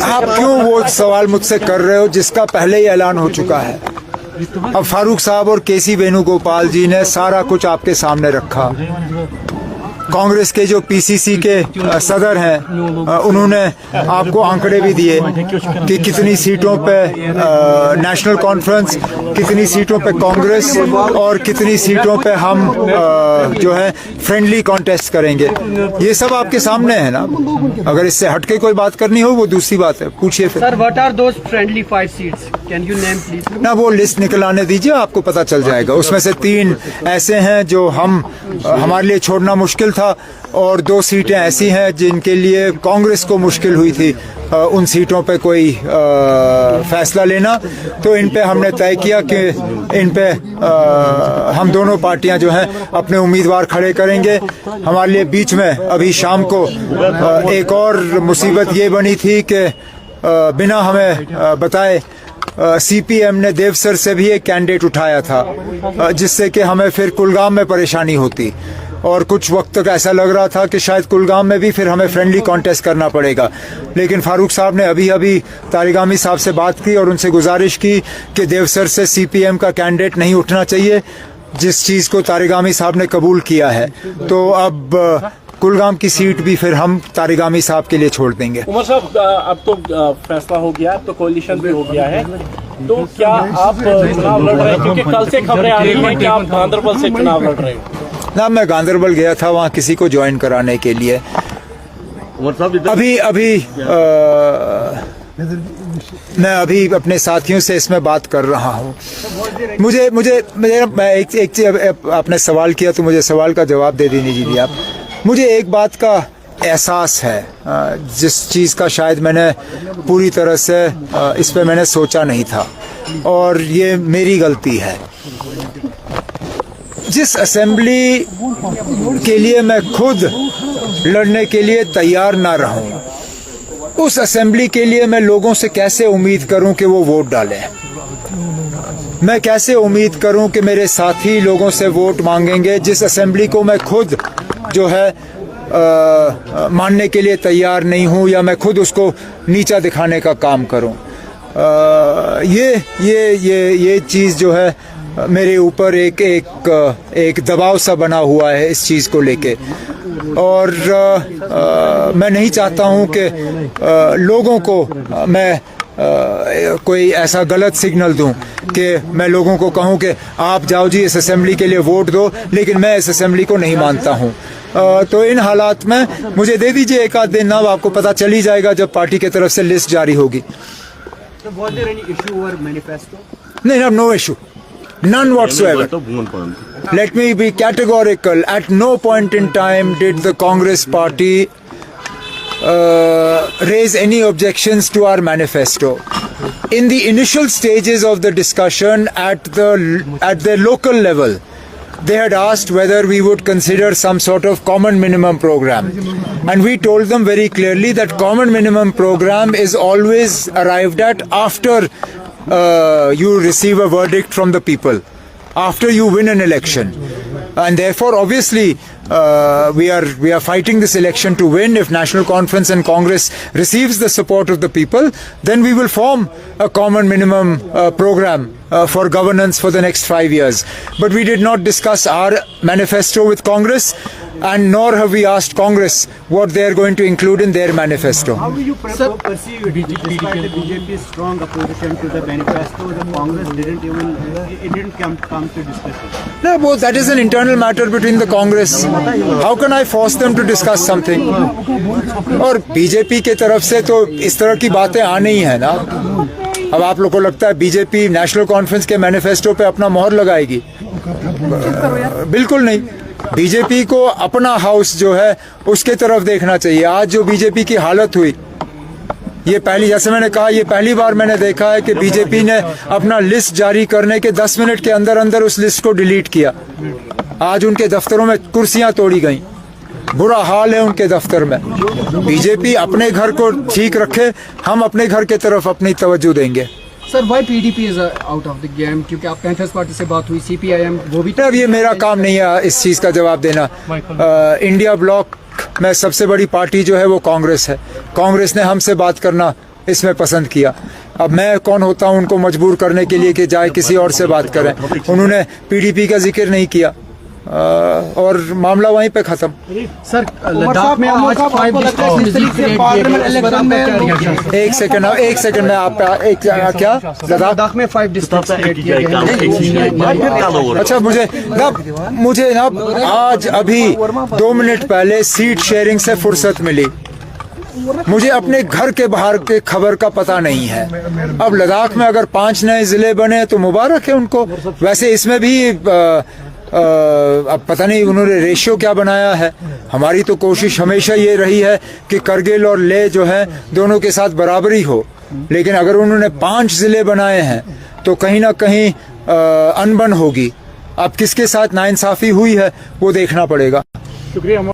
आप क्यों वो सवाल मुझसे कर रहे हो जिसका पहले ही ऐलान हो चुका है? अब फारूक साहब और केसी वेणुगोपाल जी ने सारा कुछ आपके सामने रखा। कांग्रेस के जो पीसीसी के सदर हैं उन्होंने आपको आंकड़े भी दिए कि कितनी सीटों पे नेशनल कॉन्फ्रेंस, कितनी सीटों पे कांग्रेस और कितनी सीटों पे हम जो है फ्रेंडली कॉन्टेस्ट करेंगे। ये सब आपके सामने है ना। अगर इससे हटके कोई बात करनी हो वो दूसरी बात है, पूछिए फिर। Sir, what are those friendly 5 seats? Can you name please? ना, वो लिस्ट निकल आने दीजिए, आपको पता चल जाएगा। उसमें से 3 ऐसे हैं जो हमारे लिए छोड़ना मुश्किल था और 2 सीटें ऐसी हैं जिनके लिए कांग्रेस को मुश्किल हुई थी उन सीटों पे कोई फैसला लेना। तो इन पे हमने तय किया कि इन पे हम दोनों पार्टियां जो हैं अपने उम्मीदवार खड़े करेंगे। हमारे लिए बीच में अभी शाम को एक और मुसीबत ये बनी थी कि बिना हमें बताए सीपीएम ने देवसर से भी एक कैंडिडेट उठाया था, जिससे कि हमें फिर कुलगाम में परेशानी होती और कुछ वक्त तक ऐसा लग रहा था कि शायद कुलगाम में भी फिर हमें फ्रेंडली कॉन्टेस्ट करना पड़ेगा। लेकिन फारूक साहब ने अभी तारिगामी साहब से बात की और उनसे गुजारिश की कि देवसर से सीपीएम का कैंडिडेट नहीं उठना चाहिए, जिस चीज़ को तारिगामी साहब ने कबूल किया है। तो अब कुलगाम की सीट भी फिर हम तारिगामी साहब के लिए छोड़ देंगे। उमर साहब, अब तो फैसला हो गया, तो कोalition भी हो गया है, तो क्या आप चुनाव लड़ रहे हैं? क्योंकि कल से खबरें आ रही हैं कि आप गांधरबल से चुनाव लड़ रहे हो। ना, मैं गांधरबल गया था वहाँ किसी को ज्वाइन कराने के लिए। मैं अभी अपने साथियों से इसमें बात कर रहा हूँ। आपने सवाल किया तो मुझे सवाल का जवाब दे दीजिए आप। मुझे एक बात का एहसास है, जिस चीज़ का शायद मैंने पूरी तरह से इस पे मैंने सोचा नहीं था और ये मेरी गलती है। जिस असेंबली के लिए मैं खुद लड़ने के लिए तैयार ना रहूं, उस असेंबली के लिए मैं लोगों से कैसे उम्मीद करूं कि वो वोट डालें? मैं कैसे उम्मीद करूं कि मेरे साथी लोगों से वोट मांगेंगे जिस असेंबली को मैं खुद जो है मानने के लिए तैयार नहीं हूं, या मैं खुद उसको नीचा दिखाने का काम करूं? ये चीज़ जो है मेरे ऊपर एक दबाव सा बना हुआ है इस चीज़ को लेके। और मैं नहीं चाहता हूं कि लोगों को मैं कोई ऐसा गलत सिग्नल दूं कि मैं लोगों को कहूं कि आप जाओ जी इस असेंबली के लिए वोट दो, लेकिन मैं इस असेंबली को नहीं मानता हूं। तो इन हालात में मुझे दे दीजिए 1 आध दिन, अब आपको पता चल ही जाएगा जब पार्टी की तरफ से लिस्ट जारी होगी। नहीं, no issue, none whatsoever. Let me be categorical. At no point in time did the Congress Party raise any objections to our manifesto. In the initial stages of the discussion at the local level, they had asked whether we would consider some sort of common minimum program, and we told them very clearly that common minimum program is always arrived at after you receive a verdict from the people, after you win an election. And therefore, obviously, we are fighting this election to win. If National Conference and Congress receives the support of the people, then we will form a common minimum program for governance for the next 5 years. But we did not discuss our manifesto with Congress, and nor have we asked Congress what they are going to include in their manifesto. How do you perceive it? Despite the BJP's strong opposition to the manifesto, the Congress didn't come to discussion. No, both, that is an internal matter between the Congress. How can I force them to discuss something? और BJP के तरफ से तो इस तरह की बातें आनी ही है ना। अब आप लोगों को लगता है बीजेपी नेशनल कॉन्फ्रेंस के मैनिफेस्टो पे अपना मोहर लगाएगी? बिल्कुल नहीं। बीजेपी को अपना हाउस जो है उसके तरफ देखना चाहिए। आज जो बीजेपी की हालत हुई, ये पहली, जैसे मैंने कहा, ये पहली बार मैंने देखा है कि बीजेपी ने अपना लिस्ट जारी करने के 10 मिनट के अंदर अंदर उस लिस्ट को डिलीट किया। आज उनके दफ्तरों में कुर्सियां तोड़ी गई, बुरा हाल है उनके दफ्तर में। बीजेपी अपने घर को ठीक रखे, हम अपने घर के तरफ अपनी तवज्जो देंगे। Sir, why PDP is out of the game? क्योंकि आप पैंथर्स पार्टी से बात हुई, सीपीआईएम वो भी। अब ये मेरा काम नहीं है इस चीज़ का जवाब देना। इंडिया ब्लॉक में सबसे बड़ी पार्टी जो है वो कांग्रेस है। कांग्रेस ने हमसे बात करना इसमें पसंद किया। अब मैं कौन होता हूं उनको मजबूर करने के लिए कि जाए किसी और से बात करें। उन्होंने पीडीपी का जिक्र नहीं किया और मामला वहीं पे खत्म। सर लद्दाख में आज 5 एक सेकंड में आप क्या लद्दाख में 5 डिस्ट्रिक्ट क्रिएट किए गए। अच्छा, मुझे ना आज अभी 2 मिनट पहले सीट शेयरिंग से फुर्सत मिली। मुझे अपने घर के बाहर के खबर का पता नहीं है। अब लद्दाख में अगर 5 नए जिले बने तो मुबारक है उनको। वैसे इसमें भी अब पता नहीं उन्होंने रेशियो क्या बनाया है। हमारी तो कोशिश हमेशा ये रही है कि करगिल और लेह जो है दोनों के साथ बराबरी हो, लेकिन अगर उन्होंने 5 जिले बनाए हैं तो कहीं ना कहीं अनबन होगी। अब किसके साथ नाइंसाफी हुई है वो देखना पड़ेगा। शुक्रिया।